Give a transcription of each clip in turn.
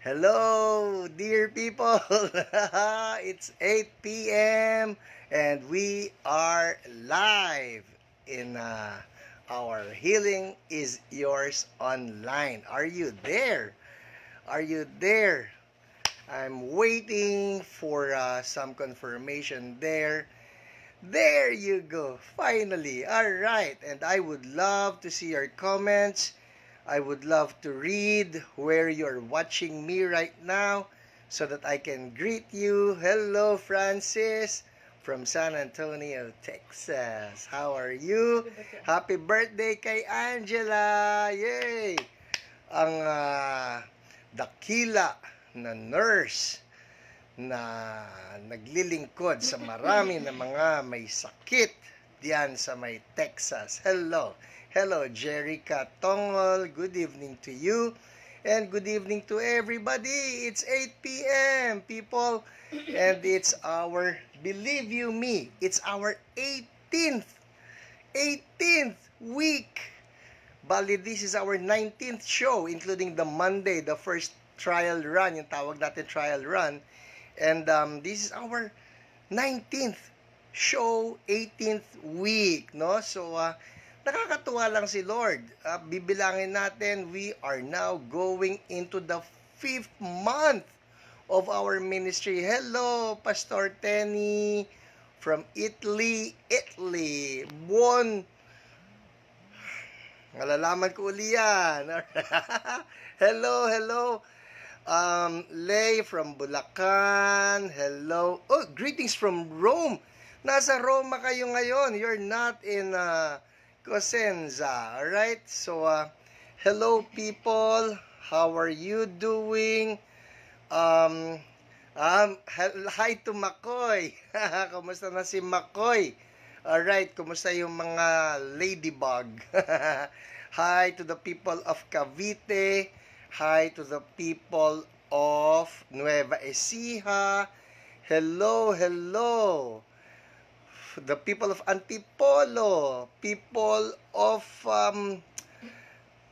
Hello, dear people. It's 8 p.m. and we are live in our Healing is Yours online. Are you there? Are you there? I'm waiting for some confirmation there. There you go. Finally. All right. And I would love to see your comments. I would love to read where you're watching me right now so that I can greet you. Hello, Francis from San Antonio, Texas. How are you? Happy birthday kay Angela! Yay! Ang dakila na nurse na naglilingkod sa marami na mga may sakit diyan sa may Texas. Hello. Hello, Jerica Tongol. Good evening to you. And good evening to everybody. It's 8 p.m., people. And it's our, believe you me, it's our 18th week. Bali, this is our 19th show, including the Monday, the first trial run, yung tawag natin trial run. And this is our 19th show, 18th week, no? So, nakakatuwa lang si Lord. Bibilangin natin, we are now going into the 5th month of our ministry. Hello, Pastor Tenny from Italy. Buon. Nalalaman ko uli yan. Hello. Lay from Bulacan. Hello. Oh, greetings from Rome. Nasa Roma kayo ngayon. You're not in Cosenza. Alright? So, hello people. How are you doing? Hi to Makoy. Kumusta na si Makoy? Alright, kumusta yung mga ladybug? Hi to the people of Cavite. Hi to the people of Nueva Ecija. Hello. The people of Antipolo. People of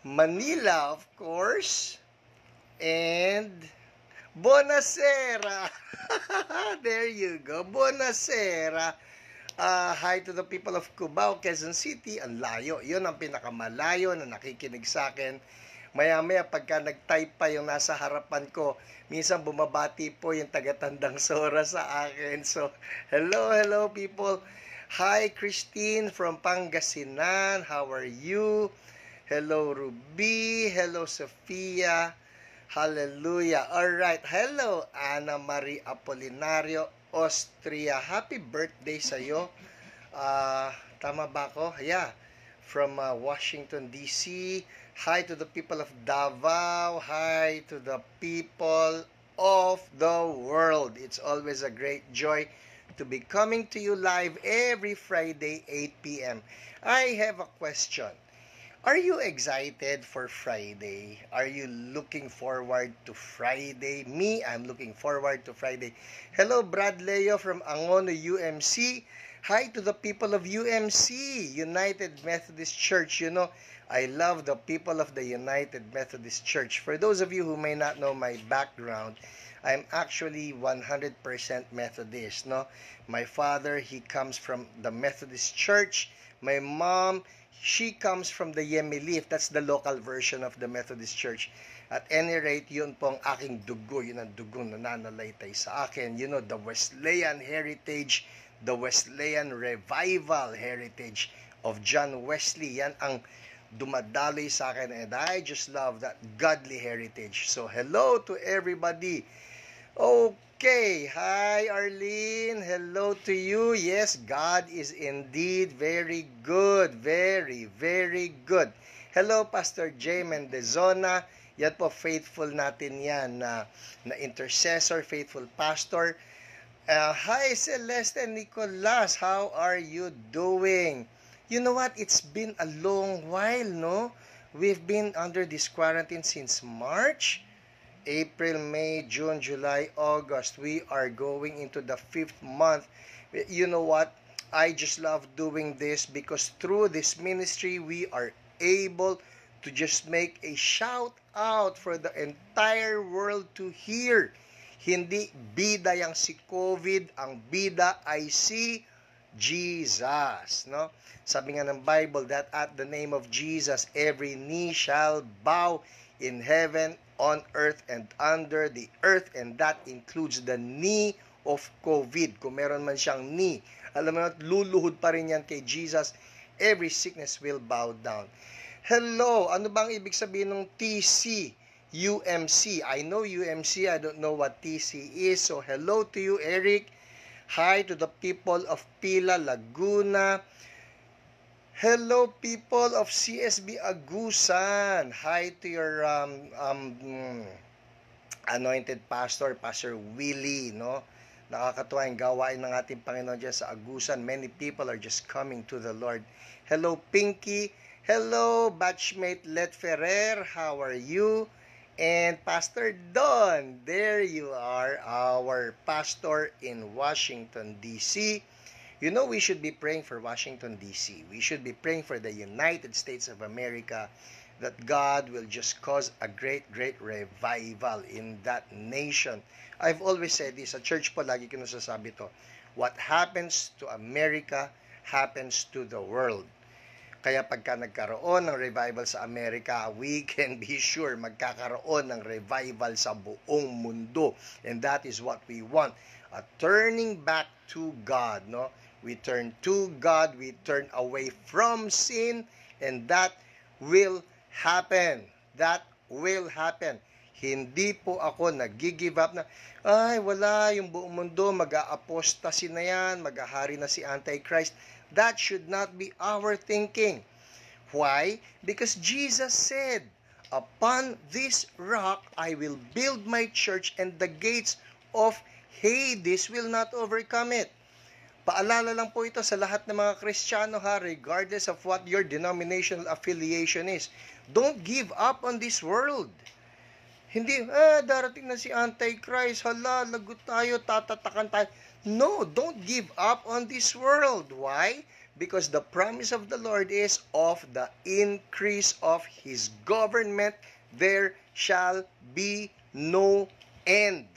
Manila, of course. And Bonacera. There you go. Bonacera. Hi to the people of Cubao, Quezon City. Ang layo. Yun ang pinakamalayo na nakikinig sa akin. Maya-maya pagka nag-type pa yung nasa harapan ko, minsan bumabati po yung tagatandang Sora sa akin. So, hello people. Hi Christine from Pangasinan. How are you? Hello Ruby. Hello Sofia. Hallelujah. Alright. Hello Ana Marie Apolinario, Austria. Happy birthday sa'yo. Tama ba ako? Yeah. From Washington, D.C. Hi to the people of Davao. Hi to the people of the world. It's always a great joy to be coming to you live every Friday, 8 p.m. I have a question. Are you excited for Friday? Are you looking forward to Friday? Me, I'm looking forward to Friday. Hello, Brad Leo from Angono, UMC. Hi to the people of UMC, United Methodist Church. You know, I love the people of the United Methodist Church. For those of you who may not know my background, I'm actually 100% Methodist, no? My father, he comes from the Methodist Church. My mom, she comes from the Yemilif. That's the local version of the Methodist Church. At any rate, yun pong aking dugo. Yun ang dugong nananalaytay sa akin. You know, the Wesleyan heritage, the Wesleyan revival heritage of John Wesley. Yan ang dumadaloy sa akin. And I just love that godly heritage. So, hello to everybody. Okay. Hi, Arlene. Hello to you. Yes, God is indeed very good. Very good. Hello, Pastor J. Mendezona. Yan po, faithful natin yan na intercessor, faithful pastor. Hi, Celeste and Nicolas. How are you doing? You know what? It's been a long while, no? We've been under this quarantine since March. April, May, June, July, August. We are going into the 5th month. You know what? I just love doing this because through this ministry, we are able to just make a shout out for the entire world to hear. Hindi bida yang si COVID, ang bida ay si Jesus, no? Sabi nga ng Bible that at the name of Jesus, every knee shall bow in heaven, on earth, and under the earth, and that includes the knee of COVID. Kung meron man siyang knee, alam mo, luluhod pa rin yan kay Jesus. Every sickness will bow down. Hello, ano bang ibig sabihin ng TC? UMC. I know UMC, I don't know what TC is. So hello to you, Eric. Hi to the people of Pila, Laguna. Hello, people of CSB Agusan. Hi to your anointed pastor, Pastor Willie, no? Nakakatuwa yung gawain ng ating Panginoon dyan sa Agusan. Many people are just coming to the Lord. Hello, Pinky. Hello, batchmate Let Ferrer. How are you? And Pastor Don, there you are, our pastor in Washington, D.C. You know, we should be praying for Washington, D.C. We should be praying for the United States of America, that God will just cause a great, great revival in that nation. I've always said this, sa church po, lagi ko nasasabi to, what happens to America happens to the world. Kaya pagka nagkaroon ng revival sa Amerika, we can be sure magkakaroon ng revival sa buong mundo. And that is what we want. A turning back to God, no? We turn to God, we turn away from sin, and that will happen. That will happen. Hindi po ako nag-give up na, ay, wala, yung buong mundo, mag-a-apostasy na yan, mag-ahari na si Antichrist. That should not be our thinking. Why? Because Jesus said, upon this rock I will build my church, and the gates of Hades will not overcome it. Paalala lang po ito sa lahat ng mga Kristiyano, ha, regardless of what your denominational affiliation is. Don't give up on this world. Hindi, darating na si Antichrist, hala, lagot tayo, tatatakan tayo. No, don't give up on this world. Why? Because the promise of the Lord is, of the increase of His government, there shall be no end.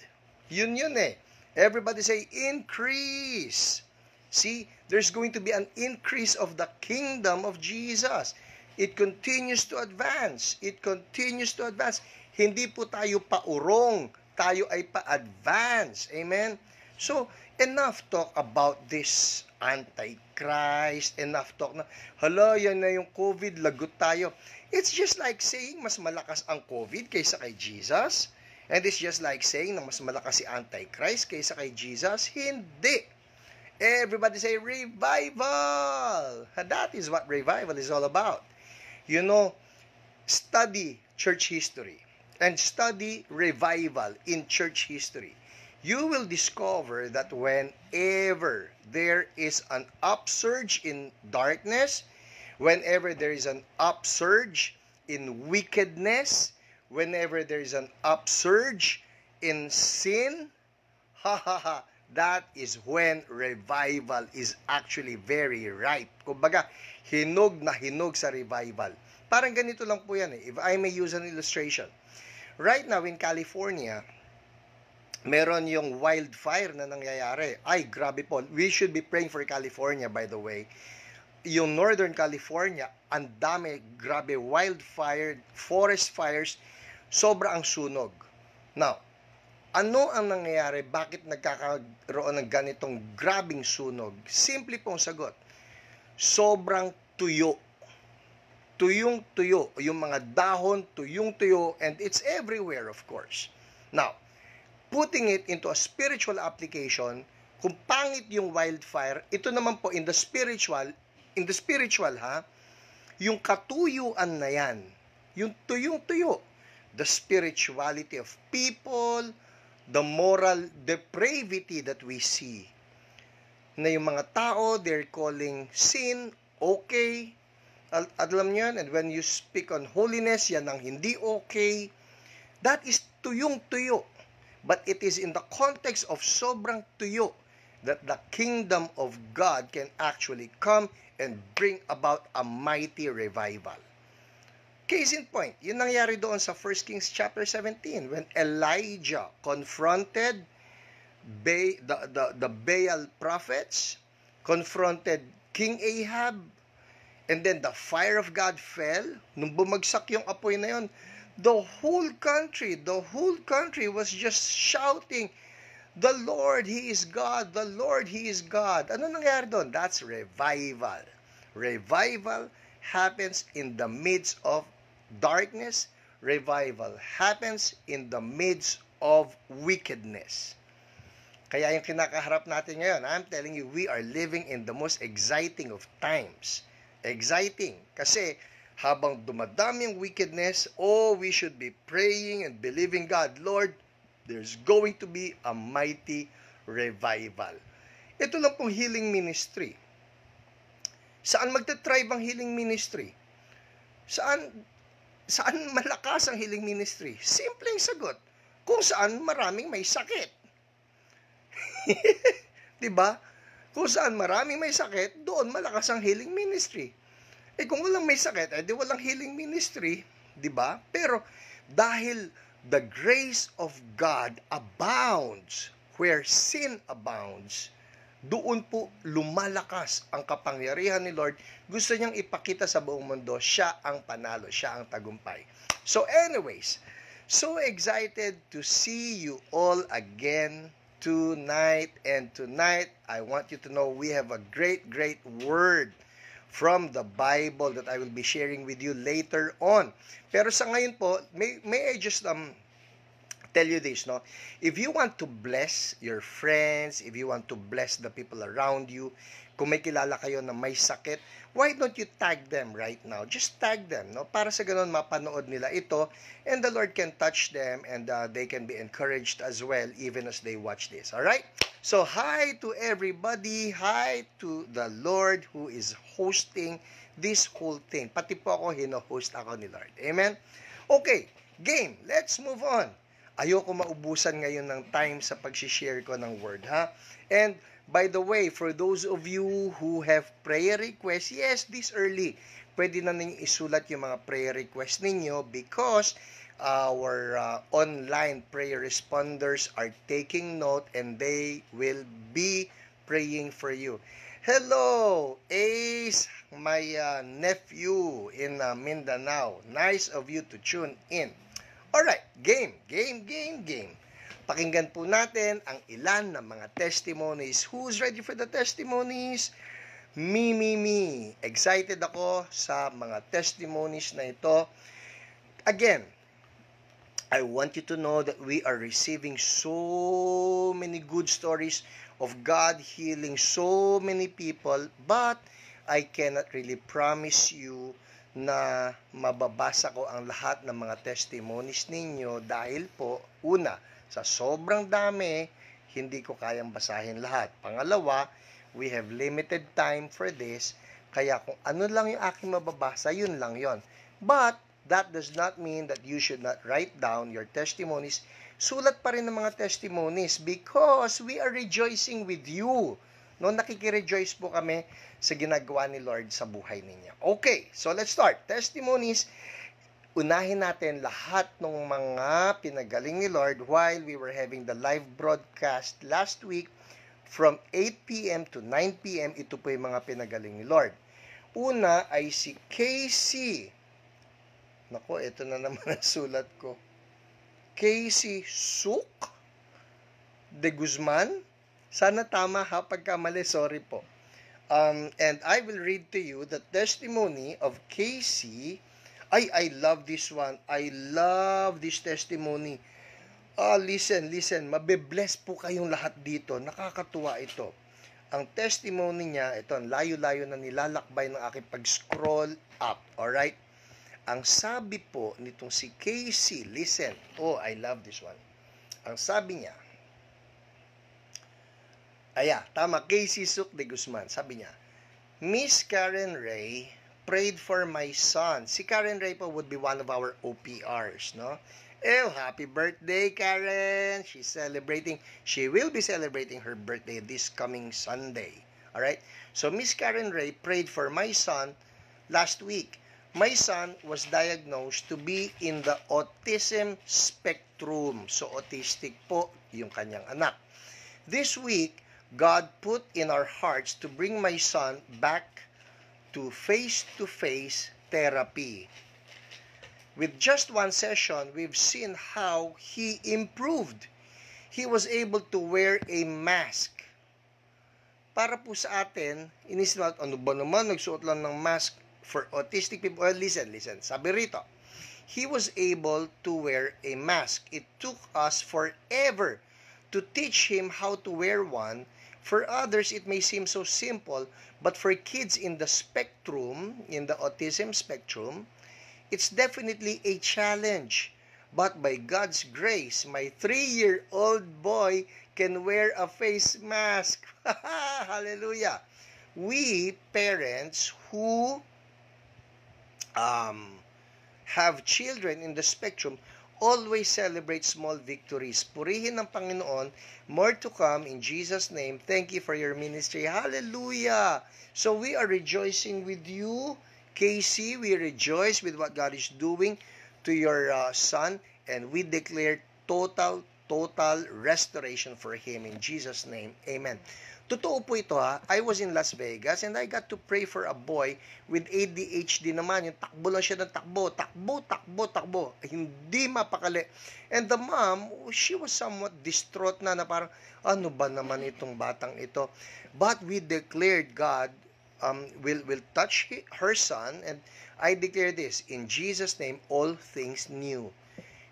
Yun eh. Everybody say, increase. See, there's going to be an increase of the kingdom of Jesus. It continues to advance. It continues to advance. Hindi po tayo paurong. Tayo ay pa-advance. Amen? So, enough talk about this Antichrist. Enough talk na, hala, yan na yung COVID, lagot tayo. It's just like saying mas malakas ang COVID kaysa kay Jesus. And it's just like saying na mas malakas si Antichrist kaysa kay Jesus. Hindi. Everybody say, revival! That is what revival is all about. You know, study church history and study revival in church history. You will discover that whenever there is an upsurge in darkness, whenever there is an upsurge in wickedness, whenever there is an upsurge in sin, that is when revival is actually very ripe. Kumbaga, hinog na hinog sa revival. Parang ganito lang po yan eh. If I may use an illustration. Right now in California, meron yung wildfire na nangyayari. Ay, grabe po. We should be praying for California, by the way. Yung Northern California, ang dami, grabe, wildfire, forest fires, sobra ang sunog. Now, ano ang nangyayari? Bakit nagkakaroon ng ganitong grabing sunog? Simple pong sagot. Sobrang tuyo. Tuyong-tuyo. Yung mga dahon, tuyong-tuyo, and it's everywhere, of course. Now, putting it into a spiritual application, kung pangit yung wildfire, ito naman po in the spiritual yung katuyuan na yan, yung tuyong-tuyo, the spirituality of people, the moral depravity that we see, na yung mga tao, they're calling sin okay, alam niyo yan, and when you speak on holiness, yan ang hindi okay, that is tuyong-tuyo. But it is in the context of sobrang tuyo that the kingdom of God can actually come and bring about a mighty revival. Case in point, yun nangyari doon sa 1 Kings chapter 17 when Elijah confronted the Baal prophets, confronted King Ahab, and then the fire of God fell. Nung bumagsak yung apoy na yun, the whole country was just shouting, "The Lord, He is God! The Lord, He is God!" Ano nangyari doon? That's revival. Revival happens in the midst of darkness. Revival happens in the midst of wickedness. Kaya yung kinakaharap natin ngayon, I'm telling you, we are living in the most exciting of times. Exciting. Kasi habang dumadami yung wickedness, we should be praying and believing God, Lord, there's going to be a mighty revival. Ito lang pong healing ministry. Saan magte-thrive ang healing ministry? Saan malakas ang healing ministry? Simpleng sagot. Kung saan maraming may sakit. Diba? Kung saan maraming may sakit, doon malakas ang healing ministry. Kung walang may sakit, di walang healing ministry, diba? Pero dahil the grace of God abounds where sin abounds, doon po lumalakas ang kapangyarihan ni Lord. Gusto niyang ipakita sa buong mundo, siya ang panalo, siya ang tagumpay. So anyways, so excited to see you all again tonight. And tonight, I want you to know we have a great word from the Bible that I will be sharing with you later on. Pero sa ngayon po, may I just tell you this, no? If you want to bless your friends, if you want to bless the people around you, kung may kilala kayo na may sakit, why don't you tag them right now? Just tag them, no? Para sa ganun mapanood nila ito, and the Lord can touch them, and they can be encouraged as well, even as they watch this. Alright? So, hi to everybody. Hi to the Lord who is hosting this whole thing. Pati po ako, hino-host ako ni Lord. Amen? Okay, game. Let's move on. Ayoko maubusan ngayon ng time sa pag-share ko ng word, ha? And by the way, for those of you who have prayer requests, yes, this early, pwede na ninyo isulat yung mga prayer requests ninyo because our online prayer responders are taking note and they will be praying for you. Hello, Ace, my nephew in Mindanao. Nice of you to tune in. Alright, game. Pakinggan po natin ang ilan ng mga testimonies. Who's ready for the testimonies? Me. Excited ako sa mga testimonies na ito. Again, I want you to know that we are receiving so many good stories of God healing so many people, but I cannot really promise you na mababasa ko ang lahat ng mga testimonies ninyo dahil po, una, sa sobrang dami, hindi ko kayang basahin lahat. Pangalawa, we have limited time for this, kaya kung ano lang yung aking mababasa, yun lang yon. But, that does not mean that you should not write down your testimonies. Sulat pa rin ng mga testimonies because we are rejoicing with you. No, nakikirejoice po kami sa ginagawa ni Lord sa buhay ninyo. Okay, so let's start. Testimonies. Unahin natin lahat ng mga pinagaling ni Lord while we were having the live broadcast last week from 8 p.m. to 9 p.m. Ito po yung mga pinagaling ni Lord. Una ay si Casey. Nako, ito na naman ang sulat ko. Casey Suk de Guzman. Sana tama ha, pagkamali, sorry po. And I will read to you the testimony of Casey. I love this one. I love this testimony. Listen, mabe-bless po kayong lahat dito. Nakakatuwa ito. Ang testimony niya, ito, ang layo-layo na nilalakbay ng aking pag-scroll up. Alright? Ang sabi po nitong si Casey, listen. I love this one. Ang sabi niya, tama, Casey Suk de Guzman. Sabi niya, Miss Karen Ray prayed for my son. Si Karen Ray po would be one of our OPRs, no? Happy birthday, Karen! She will be celebrating her birthday this coming Sunday. Alright? So, Miss Karen Ray prayed for my son last week. my son was diagnosed to be in the autism spectrum. So, autistic po yung kanyang anak. This week, God put in our hearts to bring my son back to face-to-face therapy. With just one session, we've seen how he improved. He was able to wear a mask. Para po sa atin, inisip natin, ano ba naman, nagsuot lang ng mask for autistic people? Well, listen. Sabi rito, he was able to wear a mask. It took us forever to teach him how to wear one. For others, it may seem so simple, but for kids in the spectrum, in the autism spectrum, it's definitely a challenge. But by God's grace, my 3-year-old boy can wear a face mask. Hallelujah. We parents who have children in the spectrum always celebrate small victories. Purihin ng Panginoon. More to come in Jesus' name. Thank you for your ministry. Hallelujah. So we are rejoicing with you, Casey. We rejoice with what God is doing to your son, and we declare total restoration for him in Jesus' name. Amen. Totoo po ito ha. I was in Las Vegas and I got to pray for a boy with ADHD naman. Yung takbo lang siya ng takbo. Hindi mapakali. And the mom, she was somewhat distraught na parang, ano ba naman itong batang ito? But we declared God will touch her son, and I declare this, in Jesus' name, all things new.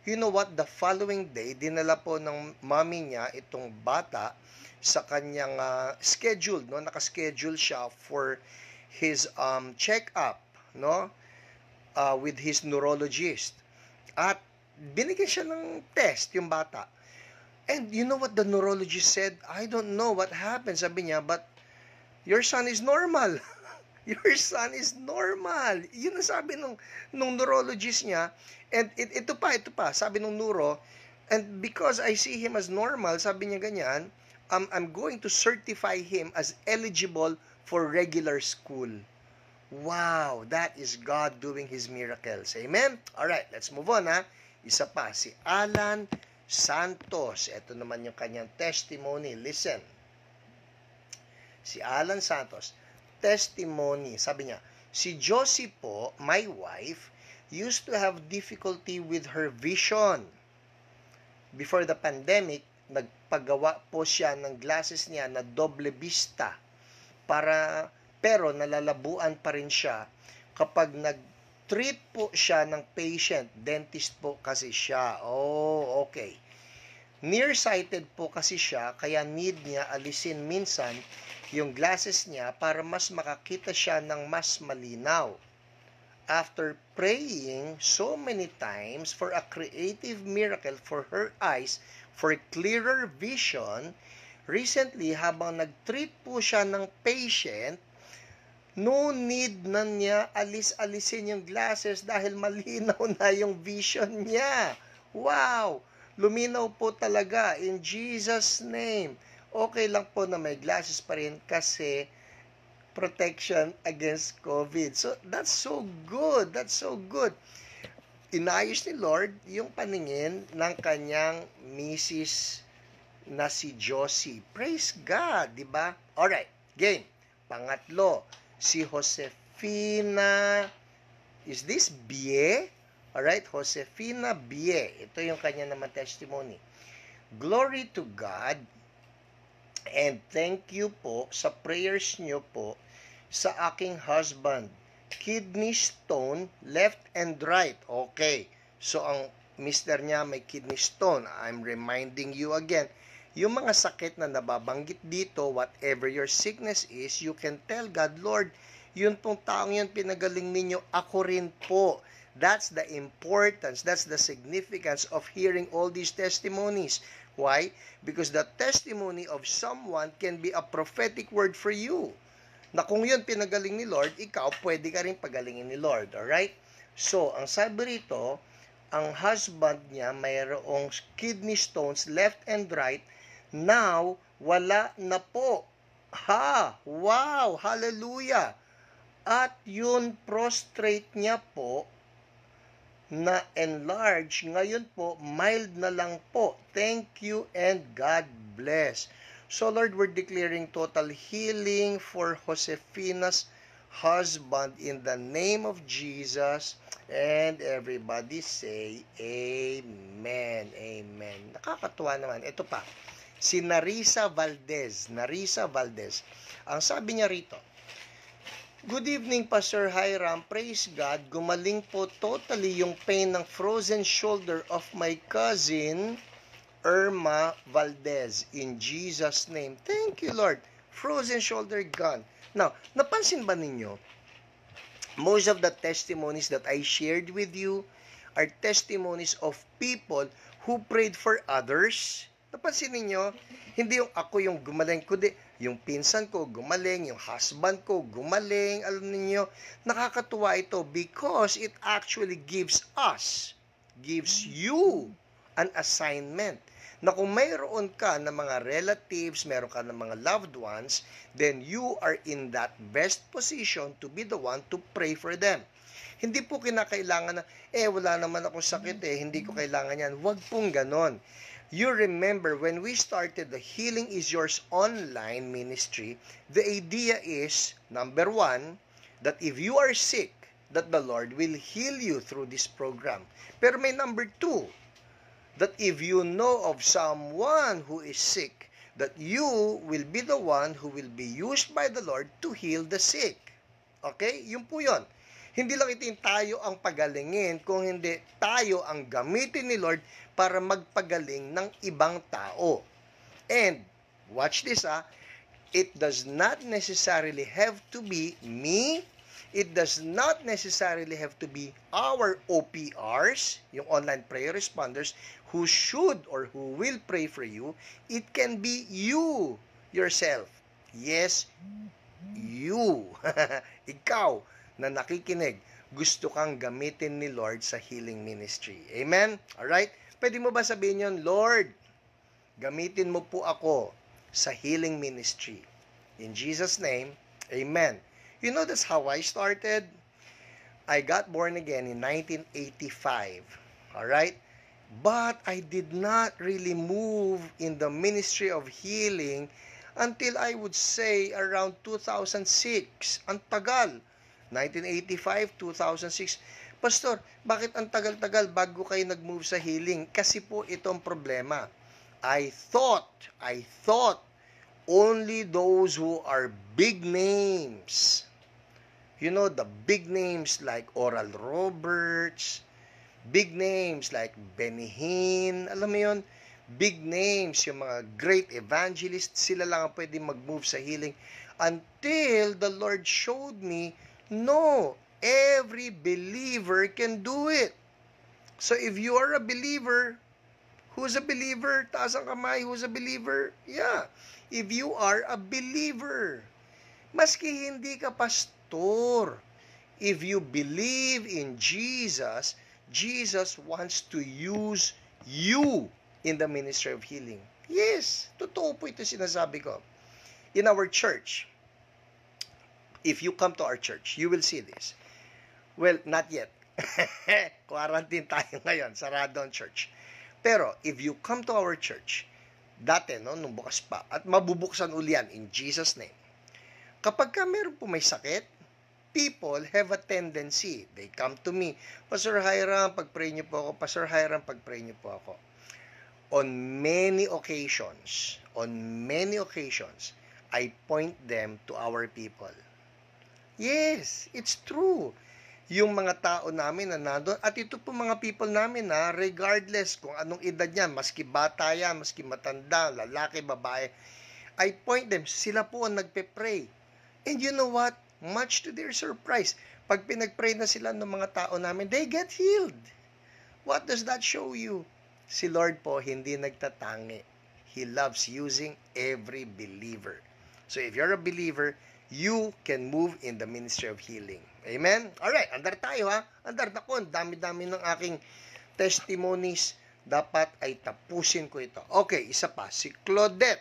You know what? The following day, dinala po ng mommy niya itong bata sa kanyang schedule, no? Naka-schedule siya for his check-up, no? With his neurologist. At binigyan siya ng test yung bata. And you know what the neurologist said? I don't know what happened, sabi niya, but your son is normal. Your son is normal. Yun ang sabi nung neurologist niya. And ito pa, sabi nung neuro, and because I see him as normal, sabi niya ganyan, I'm going to certify him as eligible for regular school. Wow, that is God doing His miracles. Amen? Alright, let's move on ha. Isa pa, si Alan Santos. Ito naman yung kanyang testimony. Listen. Si Alan Santos, testimony. Sabi niya, si Josie po, my wife, used to have difficulty with her vision. Before the pandemic, nagpagawa po siya ng glasses niya na doble vista. Pero nalalabuan pa rin siya kapag nag-treat po siya ng patient. Dentist po kasi siya. Oh, okay. Nearsighted po kasi siya, kaya need niya alisin minsan yung glasses niya para mas makakita siya ng mas malinaw. After praying so many times for a creative miracle for her eyes for clearer vision, recently habang nag-treat po siya ng patient, no need na niya alisin yung glasses dahil malinaw na yung vision niya. Wow! Luminaw po talaga in Jesus' name. Okay lang po na may glasses pa rin kasi protection against COVID. So, that's so good. That's so good. Inayos ni Lord yung paningin ng kanyang misis na si Josie. Praise God, di ba? Alright, game. Pangatlo, si Josefina, is this Bie? Alright, Josefina Bie. Ito yung kanya naman testimony. Glory to God. And thank you po sa prayers nyo po sa aking husband. Kidney stone, left and right. Okay. So, ang mister niya may kidney stone. I'm reminding you again. Yung mga sakit na nababanggit dito, whatever your sickness is, you can tell God, Lord, yun pong taong yun pinagaling ninyo, ako rin po. That's the importance, that's the significance of hearing all these testimonies. Why? Because the testimony of someone can be a prophetic word for you. Na kung yun pinagaling ni Lord, ikaw pwede ka rin pagalingin ni Lord. Alright? So, ang sabi rito, ang husband niya mayroong kidney stones left and right. Now, wala na po. Ha! Wow! Hallelujah! At yun prostrate niya po na enlarge. Ngayon po, mild na lang po. Thank you and God bless. So Lord, we're declaring total healing for Josefina's husband in the name of Jesus. And everybody say, Amen. Amen. Nakakatuwa naman. Ito pa, si Narisa Valdez. Narisa Valdez. Ang sabi niya rito, Good evening, Pastor Hiram. Praise God. Gumaling po totally yung pain ng frozen shoulder of my cousin, Irma Valdez. In Jesus' name. Thank you, Lord. Frozen shoulder gone. Now, napansin ba ninyo? Most of the testimonies that I shared with you are testimonies of people who prayed for others. Napansin ninyo? Hindi yung ako yung gumaling, kundi yung pinsan ko gumaling, yung husband ko gumaling. Alam niyo, nakakatuwa ito because it actually gives you an assignment na kung mayroon ka ng mga relatives, meron ka ng mga loved ones, then you are in that best position to be the one to pray for them. Hindi po kinakailangan na, wala naman akong sakit hindi ko kailangan yan. Huwag pong ganon. You remember, when we started the Healing is Yours online ministry, the idea is, number one, that if you are sick, that the Lord will heal you through this program. Pero may number two, that if you know of someone who is sick, that you will be the one who will be used by the Lord to heal the sick. Okay? Yun po yun. Hindi lang ito tayo ang pagalingin, kung hindi tayo ang gamitin ni Lord para magpagaling ng ibang tao. And, watch this it does not necessarily have to be me, it does not necessarily have to be our OPRs, yung online prayer responders, who should or who will pray for you. It can be you, yourself. Yes, you. Ikaw na nakikinig, gusto kang gamitin ni Lord sa healing ministry. Amen? Alright? Pwede mo ba sabihin yun, Lord, gamitin mo po ako sa healing ministry. In Jesus' name, Amen. You know, that's how I started. I got born again in 1985. Alright? But I did not really move in the ministry of healing until I would say around 2006. Ang tagal. 1985, 2006. Pastor, bakit ang tagal-tagal bago kayo nag-move sa healing? Kasi po itong problema. I thought only those who are big names. You know, the big names like Oral Roberts, big names like Benny Hinn, alam mo yun, big names, yung mga great evangelists, sila lang ang pwede mag-move sa healing. Until the Lord showed me, no, every believer can do it. So if you are a believer, who's a believer? Taas ang kamay, who's a believer? Yeah, if you are a believer, maski hindi ka pastor, if you believe in Jesus, Jesus wants to use you in the ministry of healing. Yes, totoo po ito sinasabi ko. In our church, if you come to our church, you will see this. Well, not yet. Quarantine tayo ngayon, sarado ang church. Pero, if you come to our church, dati, nung bukas pa, at mabubuksan ulian in Jesus' name, kapag ka meron po may sakit, people have a tendency, they come to me, Pastor Hiram, pag-pray niyo po ako, Pastor Hiram, pag-pray niyo po ako. On many occasions, I point them to our people. Yes, it's true. Yung mga tao namin na nandun, at ito po mga people namin regardless kung anong edad yan, maski bata yan, maski matanda, lalaki, babae, I point them, sila po ang nagpe-pray. And you know what? Much to their surprise, pag pinag-pray na sila ng mga tao namin, they get healed. What does that show you? Si Lord po hindi nagtatangi. He loves using every believer. So if you're a believer, you can move in the ministry of healing. Amen? Alright, andar tayo Andar na ko, dami-dami ng aking testimonies. Dapat ay tapusin ko ito. Okay, isa pa. Si Claudette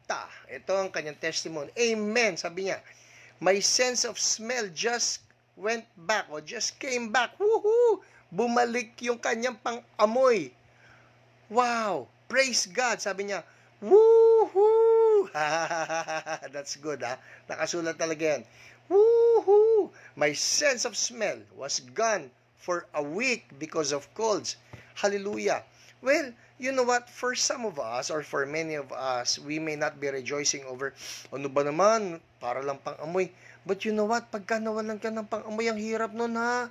Santa. Ito ang kanyang testimony. Amen. Sabi niya, my sense of smell just went back or just came back. Woohoo! Bumalik yung kanyang pang-amoy. Wow! Praise God! Sabi niya, woohoo! That's good, ha? Nakasulat talaga yan. Woohoo! My sense of smell was gone for a week because of colds. Hallelujah! Well, you know what? For some of us, or for many of us, we may not be rejoicing over, ano ba naman, para lang pang-amoy. But you know what? Pagka nawalan ka ng pang-amoy, ang hirap nun, ha?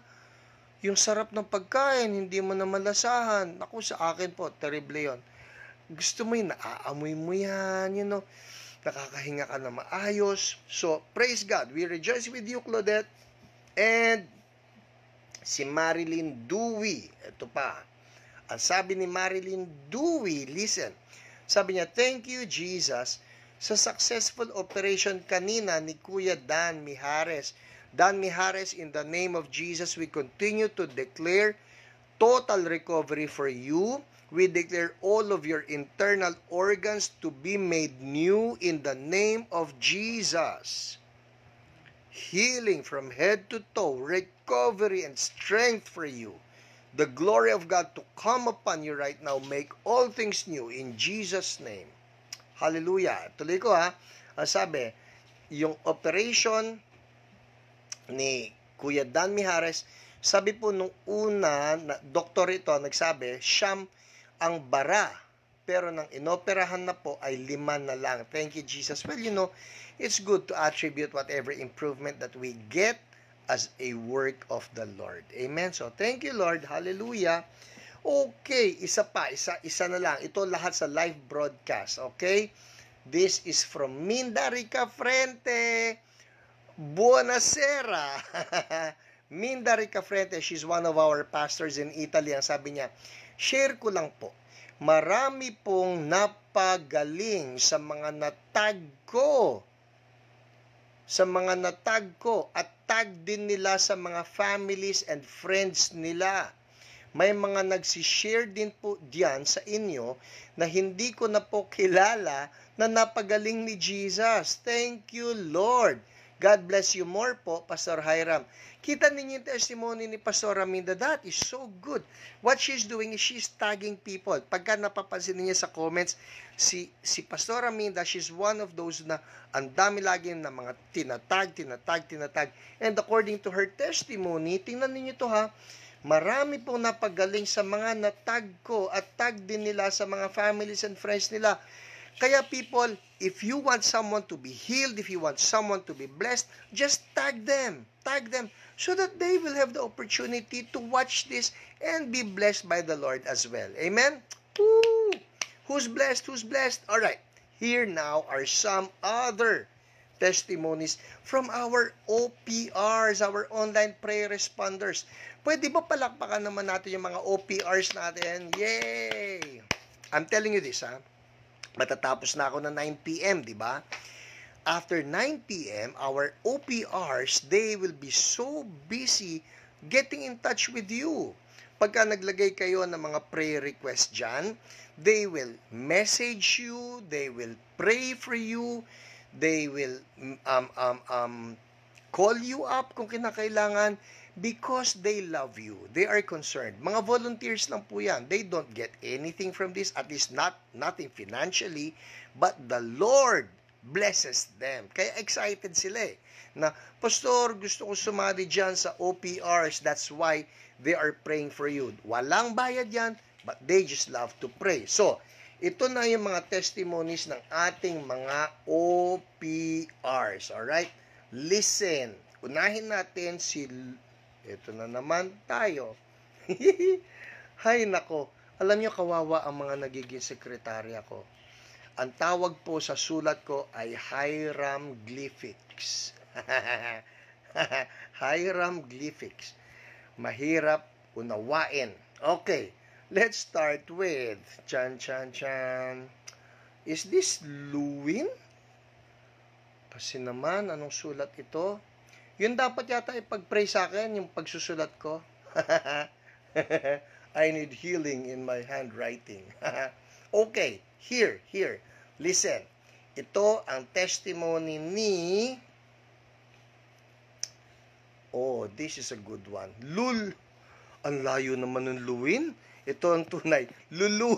Yung sarap ng pagkain, hindi mo na malasahan. Naku, sa akin po, terrible yon. Gusto mo yung naaamoy mo yan, nakakahinga ka na maayos. So, praise God. We rejoice with you, Claudette. And si Marilyn Dewey, ito pa. Ang sabi ni Marilyn Dewey, listen. Sabi niya, thank you, Jesus, sa successful operation kanina ni Kuya Dan Mijares. Dan Mijares, in the name of Jesus, we continue to declare total recovery for you. We declare all of your internal organs to be made new in the name of Jesus. Healing from head to toe, recovery and strength for you. The glory of God to come upon you right now. Make all things new in Jesus' name. Hallelujah. Tuloy ko, ha. Ang sabi, yung operation ni Kuya Dan Mijares, sabi po nung una, doktor ito, nagsabi, siyam ang bara. Pero nang inoperahan na po ay 5 na lang. Thank you, Jesus. Well, it's good to attribute whatever improvement that we get as a work of the Lord. Amen? So, thank you, Lord. Hallelujah. Okay, isa na lang. Ito lahat sa live broadcast. Okay? This is from Minda Rica Frente. Buonasera. Minda Rica Frente, she's one of our pastors in Italy. Ang sabi niya, share ko lang po. Marami pong napagaling sa mga natag ko. At tag din nila sa mga families and friends nila. May mga nagsishare din po diyan sa inyo na hindi ko na po kilala na napagaling ni Jesus. Thank you, Lord. God bless you more po, Pastor Hiram. Kita ninyo yung testimony ni Pastor Aminda. That is so good. What she's doing is she's tagging people. Pagka napapansin niyo sa comments, si Pastor Aminda, she's one of those na ang dami lagi na mga tinatag. And according to her testimony, tingnan niyo to, ha, marami pong napagaling sa mga natag ko at tag din nila sa mga families and friends nila. Kaya people, if you want someone to be healed, if you want someone to be blessed, just tag them so that they will have the opportunity to watch this and be blessed by the Lord as well. Amen? Woo! Who's blessed? All right. Here now are some other testimonies from our OPRs, our online prayer responders. Pwede ba palakpakan naman natin yung mga OPRs natin? Yay! I'm telling you this, ha? Matatapos na ako ng 9 p.m., di ba? After 9 p.m., our OPRs, they will be so busy getting in touch with you. Pagka naglagay kayo ng mga prayer requests dyan, they will message you, they will pray for you, they will call you up kung kinakailangan because they love you. They are concerned. Mga volunteers lang po yan. They don't get anything from this, at least nothing financially, but the Lord blesses them. Kaya excited sila na, Pastor, gusto ko sumali dyan sa OPRs. That's why they are praying for you. Walang bayad yan, but they just love to pray. So, ito na yung mga testimonies ng ating mga OPRs. Alright? Listen. Unahin natin ito na naman tayo. Hay nako. Alam niyo, kawawa ang mga nagiging sekretarya ko. Ang tawag po sa sulat ko ay hieroglyphics. Hieroglyphics. Mahirap unawain. Okay. Let's start with chan. Is this Luwin? Kasi naman, anong sulat ito? Yun dapat yata ipag-pray sa akin, yung pagsusulat ko. I need healing in my handwriting. Okay, here. Listen. Ito ang testimony ni, oh, this is a good one. Lul. Ang layo naman ng Luwin. Ito ang tunay. Lulu.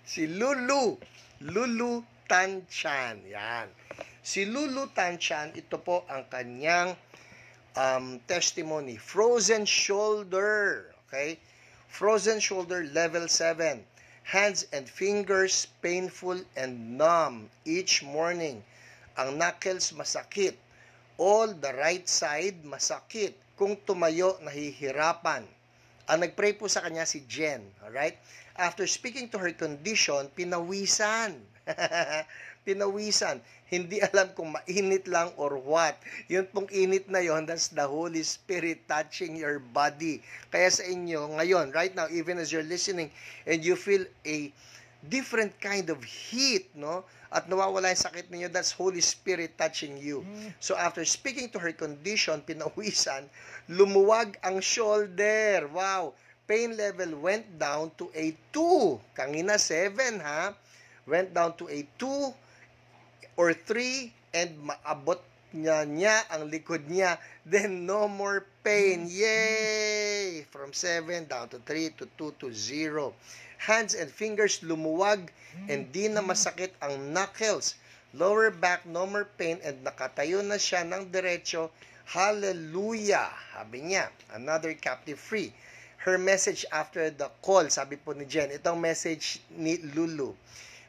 Si Lulu. Lulu Tanchan. Yan. Si Lulu Tanchan, ito po ang kanyang testimony. Frozen shoulder. Okay? Frozen shoulder level 7. Hands and fingers painful and numb each morning. Ang knuckles masakit. All the right side masakit. Kung tumayo, nahihirapan. Ang nagpray po sa kanya si Jen. Alright? After speaking to her condition, pinawisan. Pinawisan. Hindi alam kung mainit lang or what. Yun pong init na yon, that's the Holy Spirit touching your body. Kaya sa inyo, ngayon, right now, even as you're listening, and you feel a different kind of heat, no? At nawawala yung sakit ninyo, that's Holy Spirit touching you. So after speaking to her condition, pinawisan, lumuwag ang shoulder. Wow! Pain level went down to a 2. Kanina 7, ha? Went down to a 2 or 3 and maabot niya ang likod niya. Then no more pain. Yay! From 7 down to 3 to 2 to 0. Hands and fingers lumuwag and di na masakit ang knuckles. Lower back, no more pain and nakatayo na siya ng diretso. Hallelujah! Sabi niya, another captive free. Her message after the call, sabi po ni Jen, itong message ni Lulu.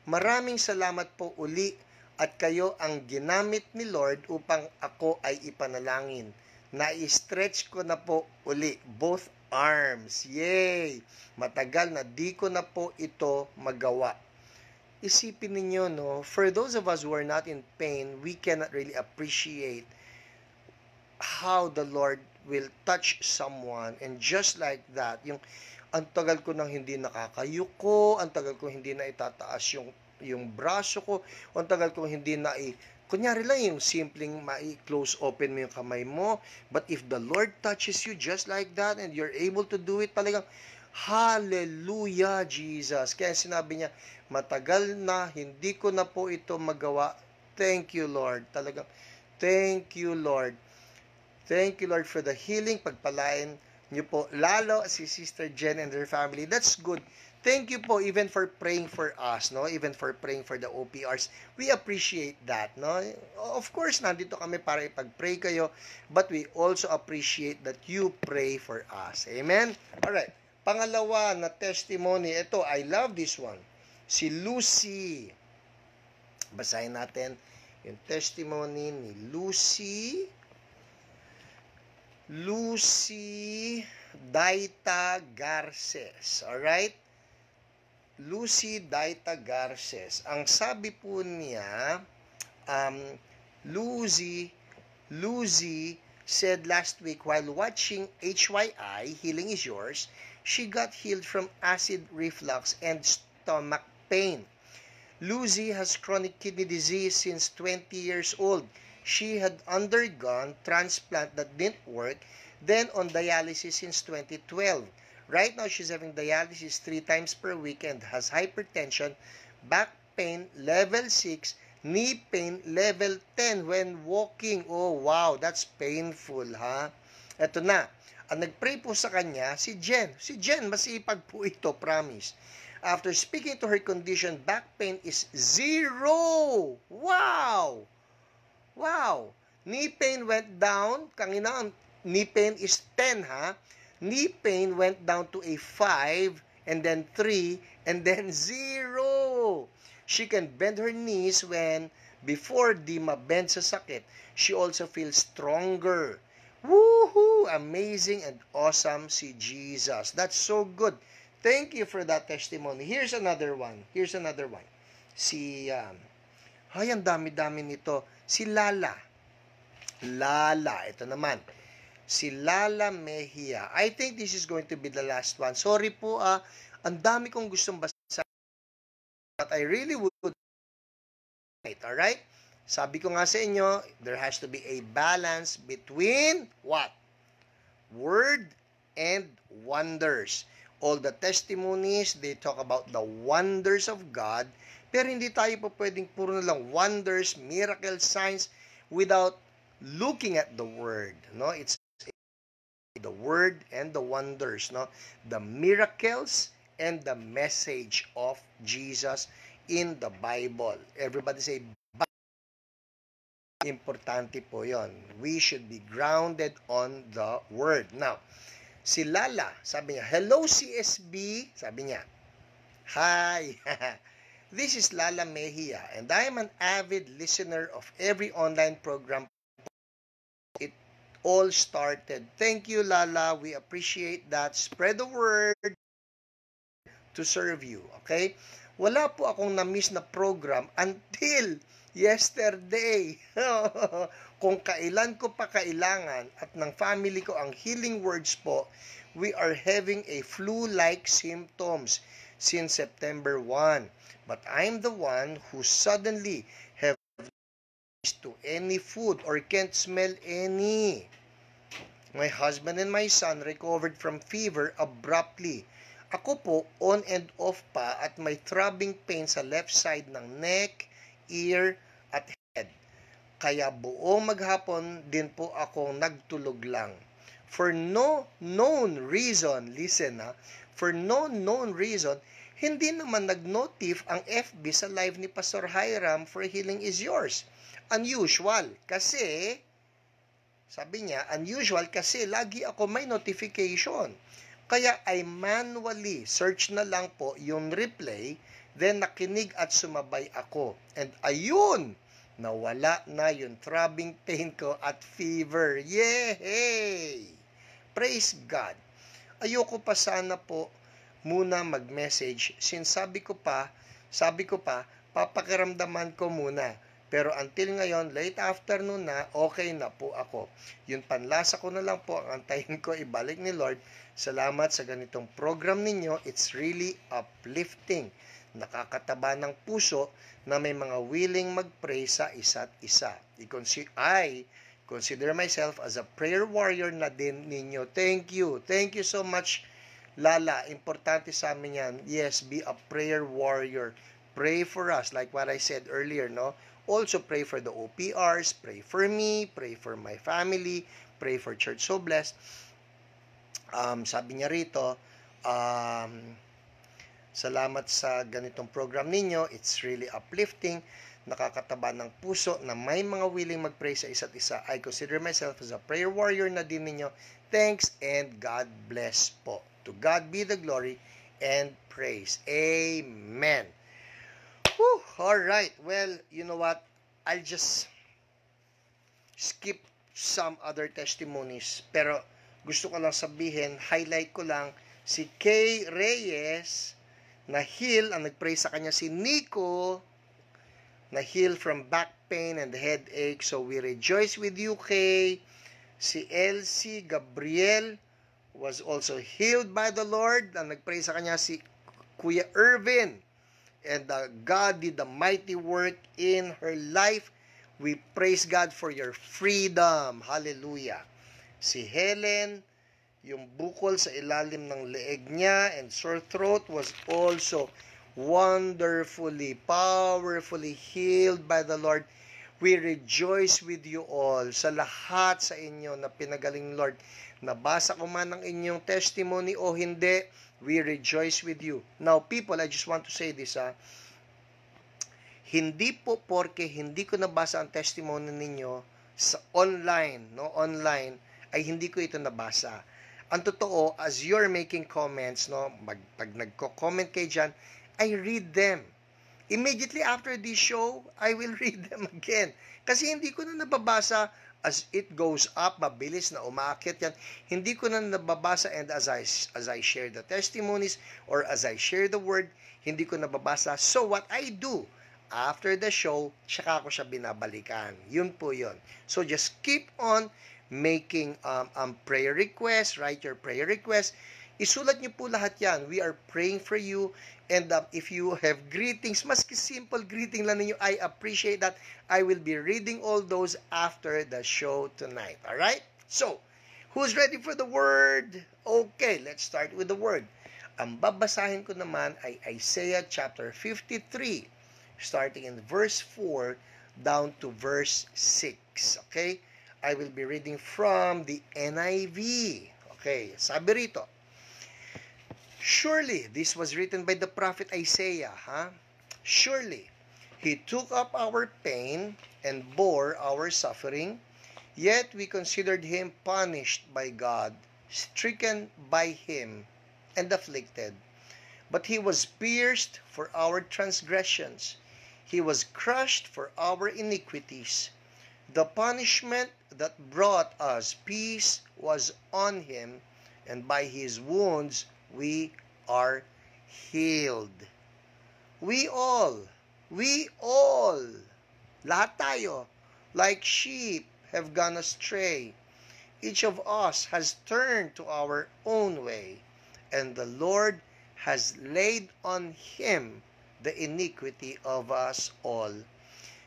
Maraming salamat po uli at kayo ang ginamit ni Lord upang ako ay ipanalangin. Na-stretch ko na po uli both arms. Yay! Matagal na di ko na po ito magawa. Isipin ninyo, no, for those of us who are not in pain, we cannot really appreciate how the Lord will touch someone. And just like that, yung ang tagal ko nang hindi nakakayuko, ang tagal ko hindi na itataas yung braso ko, ang tagal ko hindi na kunyari lang yung simpleng close open mo yung kamay mo. But if the Lord touches you just like that and you're able to do it, talagang hallelujah, Jesus. Kaya sinabi niya, matagal na, hindi ko na po ito magawa. Thank you, Lord. Talagang, thank you, Lord. Thank you, Lord, for the healing. Pagpalain niyo po lalo si Sister Jen and her family. That's good. Thank you po even for praying for us, no? Even for praying for the OPRs. We appreciate that, no? Of course, nandito kami para ipag-pray kayo, but we also appreciate that you pray for us. Amen? Alright. Pangalawa na testimony, ito, I love this one. Si Lucy. Basahin natin yung testimony ni Lucy Daita Garces. Alright? Lucy Daita Garces. Ang sabi po niya, Lucy said last week while watching HYI, Healing is Yours, she got healed from acid reflux and stomach pain. Lucy has chronic kidney disease since 20 years old. She had undergone transplant that didn't work, then on dialysis since 2012. Right now, she's having dialysis 3 times per week and has hypertension, back pain level 6, knee pain level 10 when walking. Oh, wow, that's painful, ha? Ito na. Ang nagpray po sa kanya, si Jen. Si Jen, masipag po ito, promise. After speaking to her condition, back pain is 0. Wow! Wow! Knee pain went down. Kanina, knee pain is 10, ha? Knee pain went down to a 5, and then 3, and then 0. She can bend her knees when, before di mabend sa sakit, she also feels stronger. Woohoo! Amazing and awesome si Jesus. That's so good. Thank you for that testimony. Here's another one. Si, ang dami-dami nito. Si Lala, ito naman. Si Lala Mejia. I think this is going to be the last one. Sorry po, ang dami kong gustong basa. But I really would. Alright? Sabi ko nga sa inyo, there has to be a balance between what? Word and wonders. all the testimonies, they talk about the wonders of God, pero hindi tayo po pwedeng puro na lang wonders, miracles, signs, without looking at the Word. No? It's the Word and the wonders. No? The miracles and the message of Jesus in the Bible. Everybody say, importante po yon. We should be grounded on the Word. Now, si Lala, sabi niya, hello CSB, sabi niya, hi, this is Lala Mejia, and I am an avid listener of every online program. It all started. Thank you, Lala. We appreciate that. Spread the word to serve you, okay? Wala po akong na-miss na program until yesterday. Kung kailan ko pa kailangan at ng family ko ang healing words po, we are having a flu-like symptoms since September 1. But I'm the one who suddenly have to any food or can't smell any. My husband and my son recovered from fever abruptly. Ako po, on and off pa at may throbbing pain sa left side ng neck, ear, at head. Kaya buong maghapon din po akong nagtulog lang. For no known reason, listen ha, for no known reason, hindi naman nag-notif ang FB sa live ni Pastor Hiram for Healing is Yours. Unusual, kasi, sabi niya, unusual kasi lagi ako may notification. Kaya I manually search na lang po yung replay, then nakinig at sumabay ako. And ayun, nawala na yung throbbing pain ko at fever. Yay! Praise God! Ayoko pa sana po muna mag-message since sabi ko pa, papakiramdaman ko muna. Pero until ngayon, late afternoon na, okay na po ako. Yung panlasa ko na lang po, ang antayin ko ibalik ni Lord. Salamat sa ganitong program ninyo. It's really uplifting. Nakakataba ng puso na may mga willing mag-pray sa isa't isa. I consider myself as a prayer warrior na din ninyo. Thank you. Thank you so much, Lala. Importante sa amin yan. Yes, be a prayer warrior. Pray for us, like what I said earlier, no? Also pray for the OPRs, pray for me, pray for my family, pray for Church So Blessed. Sabi niya rito, salamat sa ganitong program ninyo. It's really uplifting. Nakakataba ng puso na may mga willing mag-pray sa isa't isa. I consider myself as a prayer warrior na din ninyo. Thanks and God bless po. To God be the glory and praise. Amen. Whew, all right. Well, you know what? I'll just skip some other testimonies. Pero gusto ko lang sabihin, highlight ko lang si Kay Reyes na heal, ang nagpray sa kanya si Nico na heal from back pain and headache. So we rejoice with you, Kay. Si Elsie Gabriel was also healed by the Lord. Ang nagpray sa kanya si Kuya Irvin. And God did the mighty work in her life. We praise God for your freedom. Hallelujah. Si Helen, yung bukol sa ilalim ng leeg niya and sore throat was also wonderfully, powerfully healed by the Lord. We rejoice with you all. Sa lahat sa inyo na pinagaling Lord. Nabasa ko man ang inyong testimony o hindi, we rejoice with you. Now, people, I just want to say this, hindi po porke hindi ko nabasa ang testimony ninyo sa online, no? Online, ay hindi ko ito nabasa. Ang totoo, as you're making comments, no? Pag nagko-comment kayo dyan, I read them. Immediately after this show, I will read them again. Kasi hindi ko na nababasa as it goes up, mabilis na umaakit yan. Hindi ko na nababasa and as I share the testimonies or as I share the word, hindi ko nababasa. So what I do, after the show, tsaka ko siya binabalikan. Yun po yun. So just keep on making prayer requests, write your prayer requests. Isulat niyo po lahat yan. We are praying for you. And if you have greetings, maski simple greeting lang ninyo, I appreciate that. I will be reading all those after the show tonight. Alright? So, who's ready for the word? Okay, let's start with the word. Ang babasahin ko naman ay Isaiah chapter 53, starting in verse 4 down to verse 6. Okay? I will be reading from the NIV. Okay, sabi rito, surely, this was written by the prophet Isaiah, Surely, he took up our pain and bore our suffering, yet we considered him punished by God, stricken by him, and afflicted. But he was pierced for our transgressions. He was crushed for our iniquities. The punishment that brought us peace was on him, and by his wounds we are healed. We all, lahat tayo, like sheep, have gone astray. Each of us has turned to our own way, and the Lord has laid on him the iniquity of us all.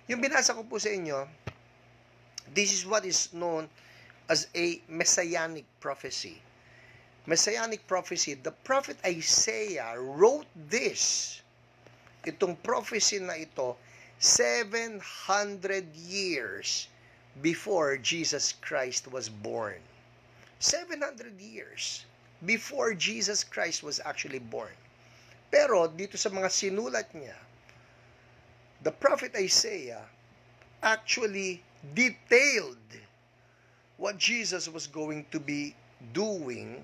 Yung binasa ko po sa inyo, this is what is known as a messianic prophecy. Messianic prophecy, the prophet Isaiah wrote this, itong prophecy na ito, 700 years before Jesus Christ was born. 700 years before Jesus Christ was actually born. Pero dito sa mga sinulat niya, the prophet Isaiah actually detailed what Jesus was going to be doing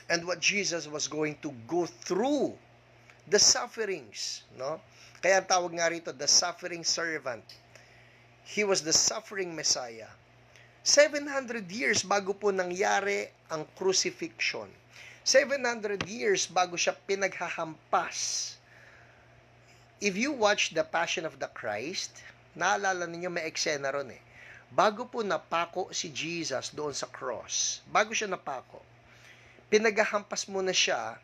and what Jesus was going to go through, the sufferings, no? Kaya ang tawag nga rito, the suffering servant. He was the suffering Messiah. 700 years bago po nangyari ang crucifixion. 700 years bago siya pinaghahampas. If you watch the Passion of the Christ, naalala ninyo may eksena ron eh. Bago po napako si Jesus doon sa cross, bago siya napako, pinaghahampas muna siya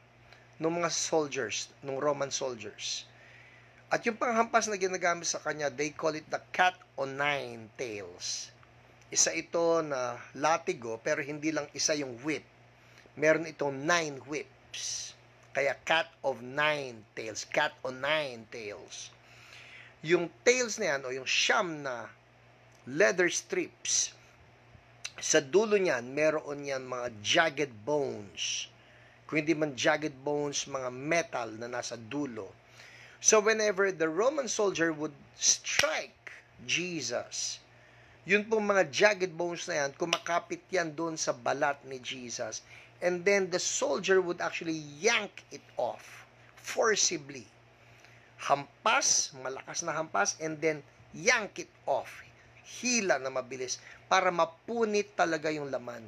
ng mga soldiers, ng Roman soldiers. At yung panghampas na ginagamit sa kanya, they call it the cat o nine tails. Isa ito na latigo, pero hindi lang isa yung whip. Meron itong 9 whips. Kaya cat of 9 tails, cat o 9 tails. Yung tails na yan, o yung siyam na leather strips, sa dulo niyan, meron yan mga jagged bones. Kung hindi man jagged bones, mga metal na nasa dulo. So whenever the Roman soldier would strike Jesus, yun pong mga jagged bones na yan, kumakapit yan doon sa balat ni Jesus. And then the soldier would actually yank it off forcibly. Hampas, malakas na hampas, and then yank it off. Hila na mabilis para mapunit talaga yung laman.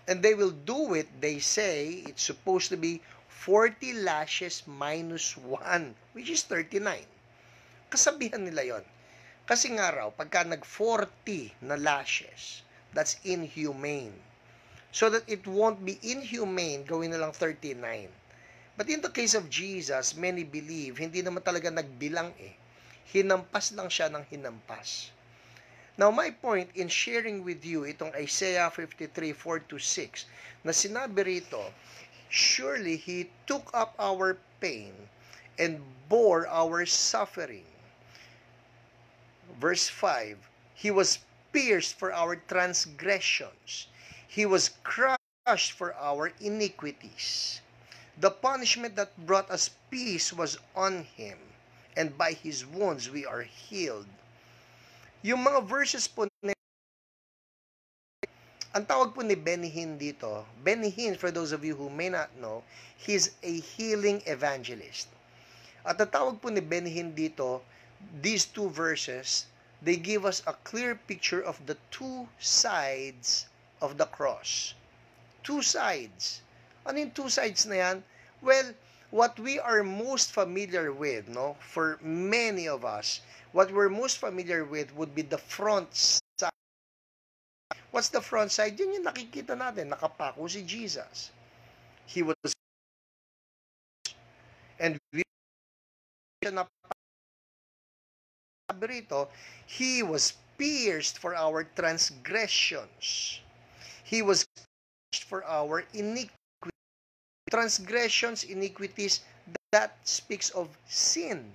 And they will do it, they say, it's supposed to be 40 lashes minus 1, which is 39. Kasabihan nila yon. Kasi nga raw, pagka nag-40 na lashes, that's inhumane. So that it won't be inhumane, gawin na lang 39. But in the case of Jesus, many believe, hindi naman talaga nagbilang eh. Hinampas lang siya ng hinampas. Now, my point in sharing with you itong Isaiah 53, 4-6, na sinabi rito, surely He took up our pain and bore our suffering. Verse 5, He was pierced for our transgressions. He was crushed for our iniquities. The punishment that brought us peace was on Him, and by His wounds we are healed. Yung mga verses po, ang tawag po ni Benny Hinn dito, Benny Hinn, for those of you who may not know, he's a healing evangelist. At ang tawag po ni Benny Hinn dito, these two verses, they give us a clear picture of the two sides of the cross. Two sides. Ano yung two sides na yan? Well, what we are most familiar with, no, for many of us, what we're most familiar with would be the front side. What's the front side? Yun yung nakikita natin, nakapako si Jesus. He was, and we na rito, He was pierced for our transgressions. He was crushed for our iniquity. Transgressions, iniquities, that speaks of sin.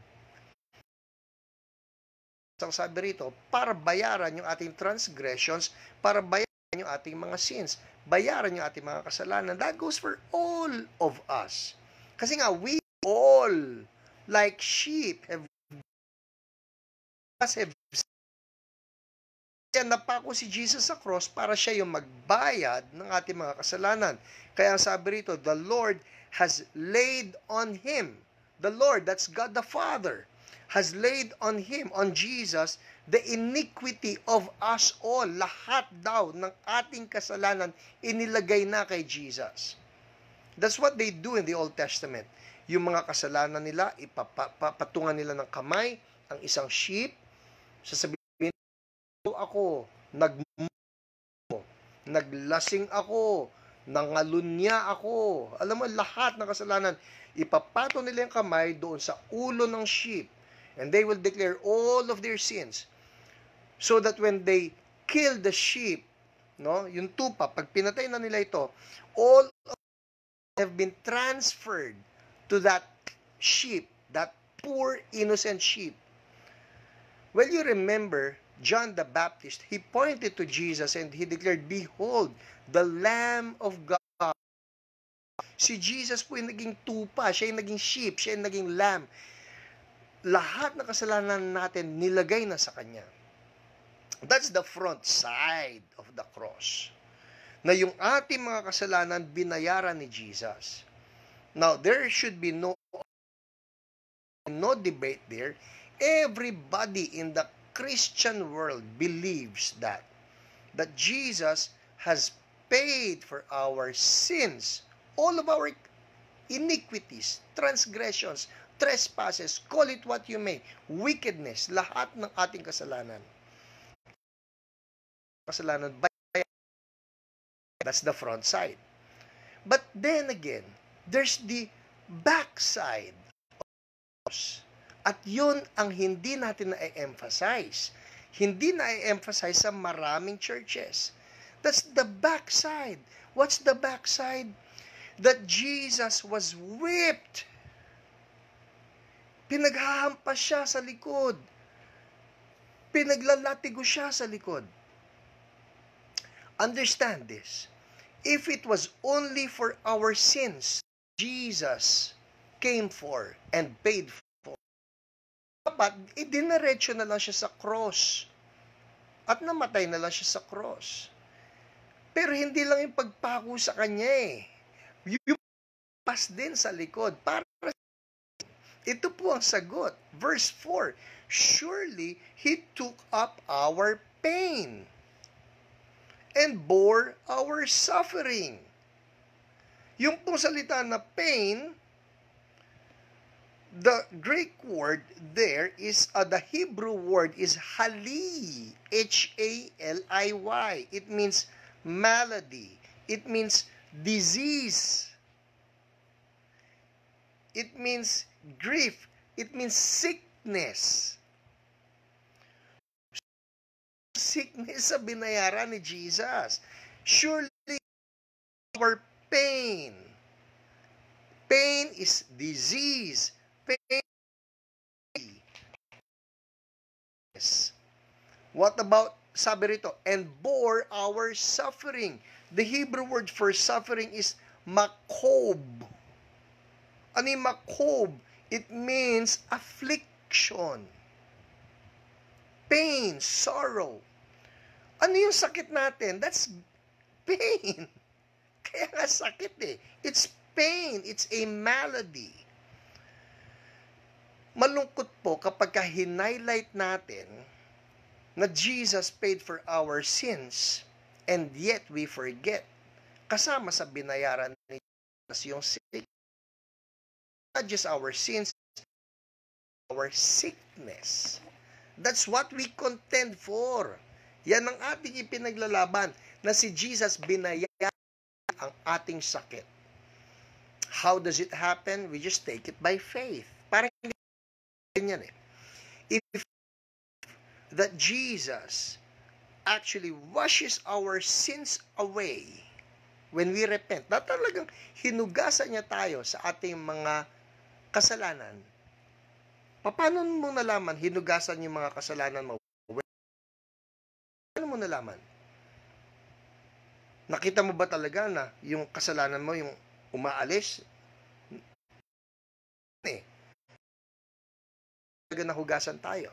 Ang sabi rito, para bayaran yung ating transgressions, para bayaran yung ating mga sins, bayaran yung ating mga kasalanan. That goes for all of us. Kasi nga, we all, like sheep, have kaya napako si Jesus sa cross para siya yung magbayad ng ating mga kasalanan. Kaya sabi rito, the Lord has laid on Him, the Lord, that's God the Father, has laid on Him, on Jesus, the iniquity of us all. Lahat daw ng ating kasalanan inilagay na kay Jesus. That's what they do in the Old Testament. Yung mga kasalanan nila, ipapatungan nila ng kamay ang isang sheep, sasabihin, ako, naglasing ako, nangalunya ako. Alam mo, lahat ng kasalanan, ipapato nila yung kamay doon sa ulo ng sheep. And they will declare all of their sins. So that when they kill the sheep, no, yung tupa, pag pinatay na nila ito, all of them have been transferred to that sheep, that poor innocent sheep. Well, you remember, John the Baptist, he pointed to Jesus and he declared, behold, the Lamb of God. Si Jesus po yung naging tupa, siya yung naging sheep, siya yung naging lamb. Lahat ng kasalanan natin nilagay na sa Kanya. That's the front side of the cross. Na yung ating mga kasalanan binayaran ni Jesus. Now, there should be no debate there. Everybody in the Christian world believes that Jesus has paid for our sins, all of our iniquities, transgressions, trespasses, call it what you may, wickedness, lahat ng ating kasalanan. That's the front side. But then again, there's the back side. At yun ang hindi natin na-emphasize. Hindi na-emphasize sa maraming churches. That's the backside. What's the backside? That Jesus was whipped. Pinaghahampas siya sa likod. Pinaglalatigo siya sa likod. Understand this. If it was only for our sins, Jesus came for and paid for. Dapat, idinaretso na lang siya sa cross. At namatay na lang siya sa cross. Pero hindi lang yung pagpako sa kanya eh. Yung pas din sa likod. Ito po ang sagot. Verse 4, surely He took up our pain and bore our suffering. Yung pong salita na pain, the Greek word there is, the Hebrew word is hali, H-A-L-I-Y. It means malady. It means disease. It means grief. It means sickness. Sickness sa binayaran ni Jesus. Surely our pain. Pain is disease. Pain. What about, sabi rito, and bore our suffering. The Hebrew word for suffering is makob. Ano yung makob? It means affliction. Pain, sorrow. Ano yung sakit natin? That's pain. Kaya nga sakit eh. It's pain. It's a malady. Malungkot po kapag hinighlight natin na Jesus paid for our sins and yet we forget. Kasama sa binayaran ni Jesus yung sickness. Not just our sins, our sickness. That's what we contend for. Yan ang ating ipinaglalaban na si Jesus binayaran ang ating sakit. How does it happen? We just take it by faith. Parang hindi yan eh. If that Jesus actually washes our sins away, when we repent, na talagang hinugasan niya tayo sa ating mga kasalanan. Paano mo nalaman hinugasan yung mga kasalanan mo? Paano mo nalaman? Nakita mo ba talaga na yung kasalanan mo, yung umaalis? Talaga nahugasan tayo.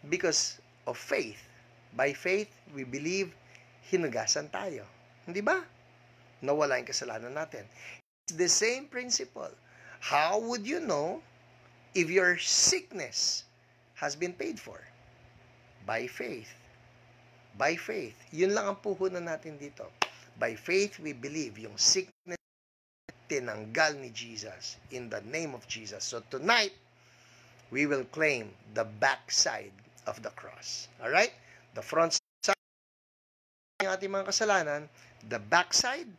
Because of faith. By faith, we believe hinugasan tayo. Hindi ba? Nawala yung kasalanan natin. It's the same principle. How would you know if your sickness has been paid for? By faith. By faith. Yun lang ang puhunan natin dito. By faith, we believe yung sickness tinanggal ni Jesus in the name of Jesus. So tonight, we will claim the backside of the cross. Alright? The front side ng ating mga kasalanan, the backside,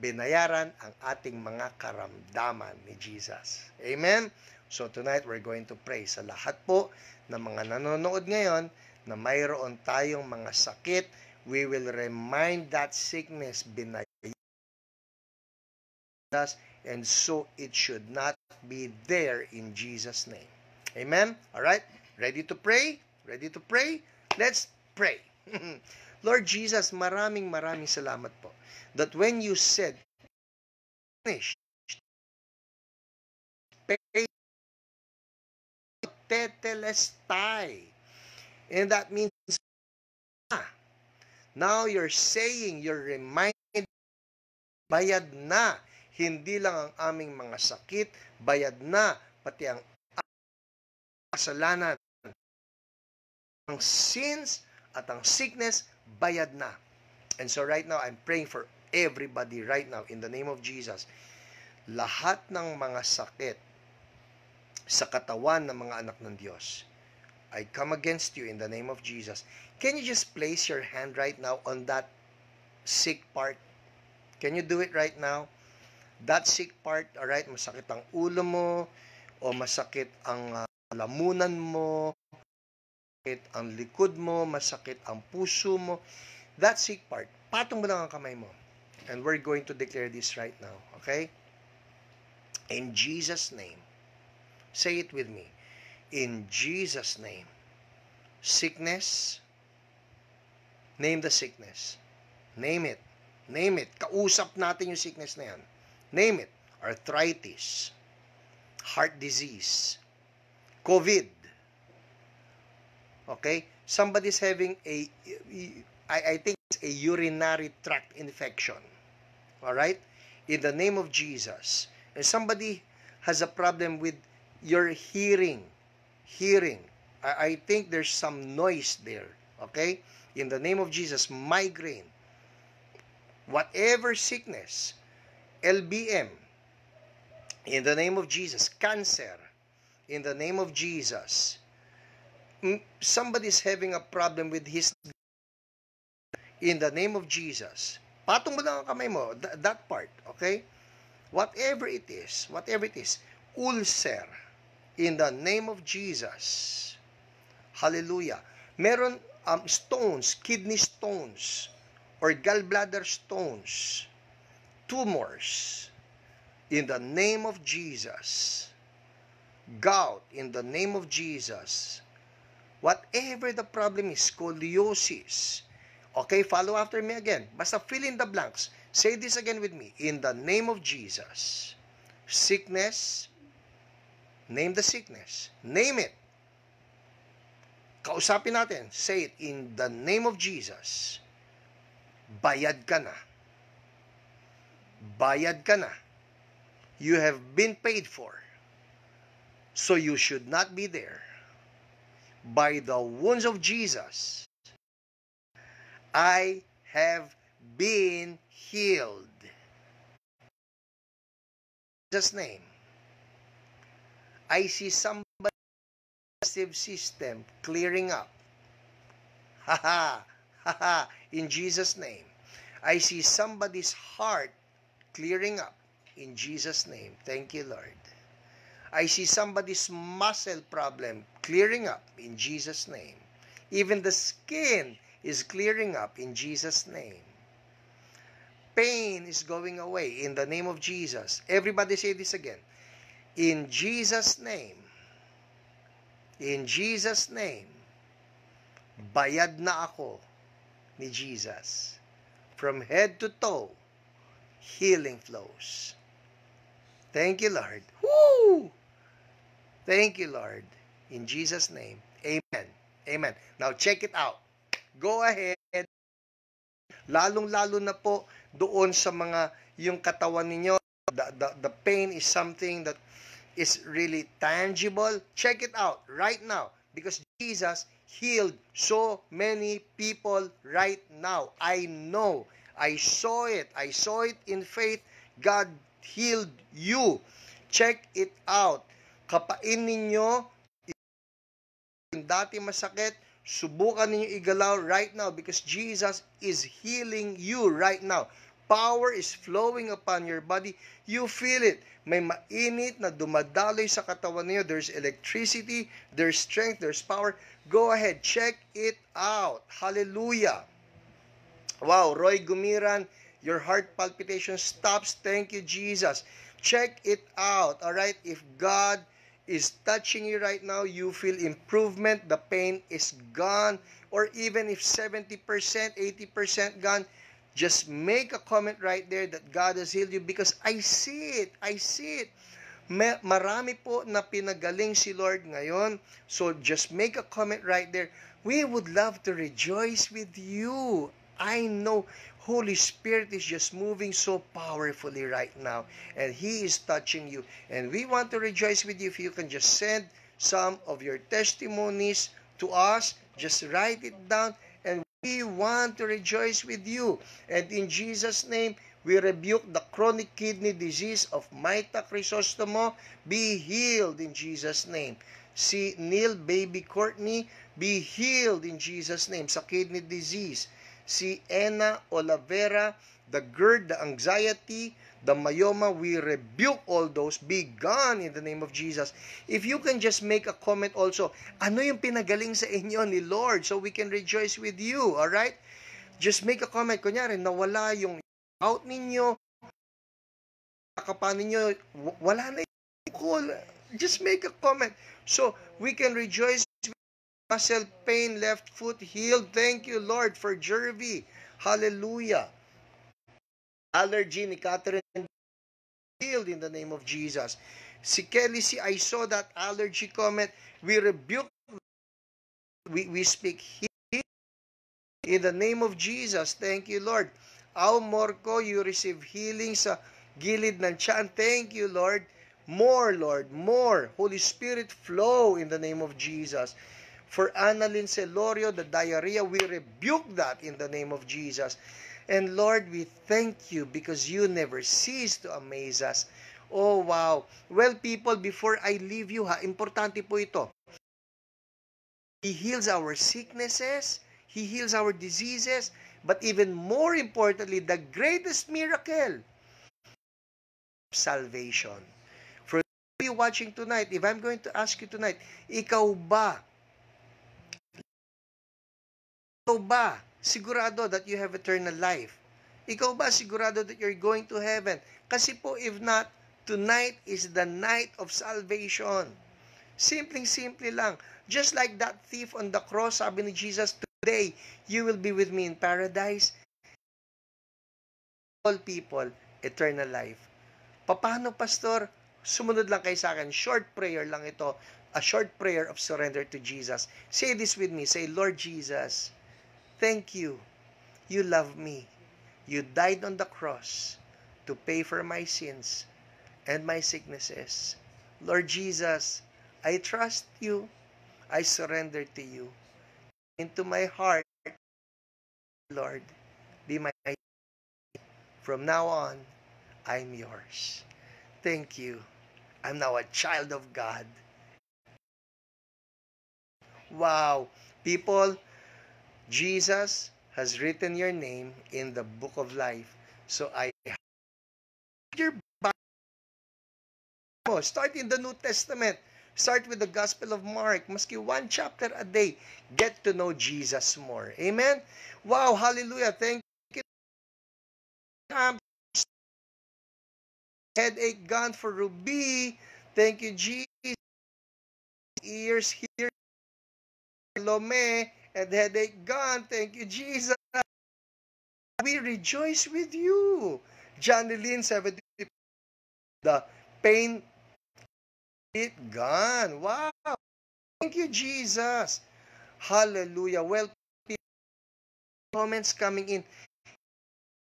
binayaran ang ating mga karamdaman ni Jesus. Amen? So tonight, we're going to pray sa lahat po ng mga nanonood ngayon na mayroon tayong mga sakit. We will remind that sickness binayaran, and so it should not be there in Jesus' name. Amen? Alright? Ready to pray? Ready to pray? Let's pray. Lord Jesus, maraming salamat po that when you said finished, tetelestai, and that means now you're saying, you're reminding, bayad na, hindi lang ang aming mga sakit, bayad na, pati ang kasalanan, ang sins at ang sickness, bayad na. And so right now, I'm praying for everybody right now in the name of Jesus. Lahat ng mga sakit sa katawan ng mga anak ng Diyos, I come against you in the name of Jesus. Can you just place your hand right now on that sick part? Can you do it right now? That sick part, alright, masakit ang ulo mo, o masakit ang lamunan mo, masakit ang likod mo, masakit ang puso mo, that sick part, patong mo lang ang kamay mo. And we're going to declare this right now, okay? In Jesus' name, say it with me. In Jesus' name, sickness, name the sickness. Name it. Name it. Kausap natin yung sickness na yan. Name it. Arthritis, heart disease, COVID. Okay? Somebody's having I think it's a urinary tract infection. Alright? In the name of Jesus. And somebody has a problem with your hearing. I think there's some noise there. Okay? In the name of Jesus, migraine. Whatever sickness, LBM, in the name of Jesus, cancer, in the name of Jesus. Somebody's having a problem with his, in the name of Jesus. Patong mo lang ang kamay mo, that part, okay? Whatever it is, ulcer, in the name of Jesus. Hallelujah. Meron stones, kidney stones, or gallbladder stones, tumors, in the name of Jesus. Gout, in the name of Jesus. Whatever the problem is, scoliosis. Okay, follow after me again. Basta fill in the blanks. Say this again with me. In the name of Jesus. Sickness, name the sickness. Name it. Kausapin natin. Say it. In the name of Jesus. Bayad ka na. Bayad ka na. You have been paid for. So you should not be there. By the wounds of Jesus, I have been healed. In Jesus' name, I see somebody's digestive system clearing up. In Jesus' name. I see somebody's heart clearing up. In Jesus' name. Thank you, Lord. I see somebody's muscle problem clearing up in Jesus' name. Even the skin is clearing up in Jesus' name. pain is going away in the name of Jesus. Everybody say this again. In Jesus' name, bayad na ako ni Jesus. From head to toe, healing flows. Thank you, Lord. Woo! Thank you, Lord. In Jesus' name, amen. Amen. Now, check it out. Go ahead. Lalong-lalo na po doon sa mga yung katawan ninyo. The pain is something that is really tangible. Check it out right now. Because Jesus healed so many people right now. I know. I saw it. I saw it in faith. God healed you. Check it out. Kapain ninyo yung dati masakit, subukan ninyo igalaw right now because Jesus is healing you right now. Power is flowing upon your body. You feel it. May mainit na dumadaloy sa katawan niyo. There's electricity, there's strength, there's power. Go ahead, check it out. Hallelujah. Wow, Roy Gumiran, your heart palpitation stops. Thank you, Jesus. Check it out. All right, if God is touching you right now, you feel improvement, the pain is gone, or even if 70%, 80% gone, just make a comment right there that God has healed you because I see it. I see it. Marami po na pinagaling si Lord ngayon. So just make a comment right there. We would love to rejoice with you. I know Holy Spirit is just moving so powerfully right now. And He is touching you. And we want to rejoice with you. If you can just send some of your testimonies to us, just write it down. And we want to rejoice with you. And in Jesus' name, we rebuke the chronic kidney disease of Maita Crisostomo. Be healed in Jesus' name. Si Neil Baby Courtney, be healed in Jesus' name sa kidney disease. Si Ena Olavera, the GERD, the anxiety, the myoma, we rebuke all those. Be gone in the name of Jesus. If you can just make a comment also, ano yung pinagaling sa inyo ni Lord so we can rejoice with you, alright? Just make a comment. Kunyari, nawala yung out ninyo, kapan ninyo, wala na yung just make a comment. So, we can rejoice. Muscle pain, left foot healed. Thank you, Lord, for Jervy. Hallelujah. Allergy ni Catherine healed in the name of Jesus. Si Kelly, I saw that allergy comment. We rebuke, we speak healing in the name of Jesus. Thank you, Lord. Ao Morco, you receive healing sa gilid ng tiyan. Thank you, Lord. More, Lord, more. Holy Spirit, flow in the name of Jesus. For Annalyn Celorio, the diarrhea, we rebuke that in the name of Jesus. And Lord, we thank you because you never cease to amaze us. Oh, wow. Well, people, before I leave you, importante po ito. He heals our sicknesses. He heals our diseases. But even more importantly, the greatest miracle, salvation. For you watching tonight, if I'm going to ask you tonight, ikaw ba sigurado that you have eternal life? Ikaw ba sigurado that you're going to heaven? Kasi po, if not, tonight is the night of salvation. Simpleng-simple lang. Just like that thief on the cross, sabi ni Jesus, today, you will be with me in paradise. All people, eternal life. Paano, Pastor? Sumunod lang kayo sa akin. Short prayer lang ito. A short prayer of surrender to Jesus. Say this with me. Say, Lord Jesus, thank you. You love me. You died on the cross to pay for my sins and my sicknesses. Lord Jesus, I trust you. I surrender to you. Into my heart, Lord, be my from now on, I'm yours. Thank you. I'm now a child of God. Wow. People, Jesus has written your name in the book of life. So I your Bible. Start in the New Testament. Start with the Gospel of Mark. Maski one chapter a day. Get to know Jesus more. Amen? Wow, hallelujah. Thank you. Sam. Headache gone for Ruby. Thank you, Jesus. Ears here. Lome. And headache gone. Thank you, Jesus. We rejoice with you. Johnny Lynn, 70. The pain it gone. Wow. Thank you, Jesus. Hallelujah. Well, comments coming in.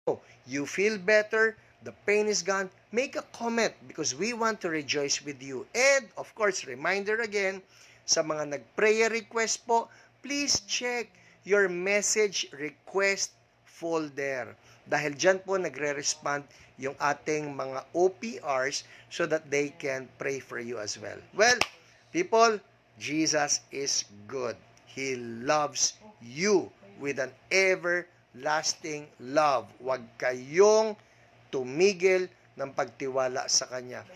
Oh, you feel better, the pain is gone, make a comment because we want to rejoice with you. And, of course, reminder again, sa mga nag-prayer request po, please check your message request folder. Dahil dyan po nagre-respond yung ating mga OPRs so that they can pray for you as well. Well, people, Jesus is good. He loves you with an everlasting love. Huwag kayong tumigil ng pagtiwala sa Kanya.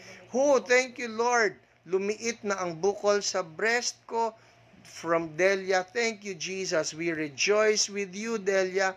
Thank you, Lord. Lumiit na ang bukol sa breast ko from Delia. Thank you, Jesus. We rejoice with you, Delia.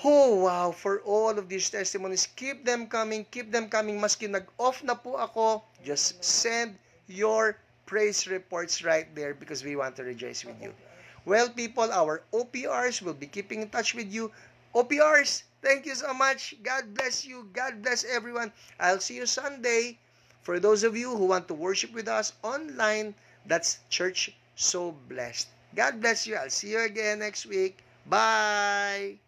Wow, for all of these testimonies. Keep them coming, keep them coming. Maski nag-off na po ako, just send your praise reports right there because we want to rejoice with you. Well, people, our OPRs will be keeping in touch with you. OPRs, thank you so much. God bless you. God bless everyone. I'll see you Sunday. For those of you who want to worship with us online, that's Church So Blessed. God bless you. I'll see you again next week. Bye.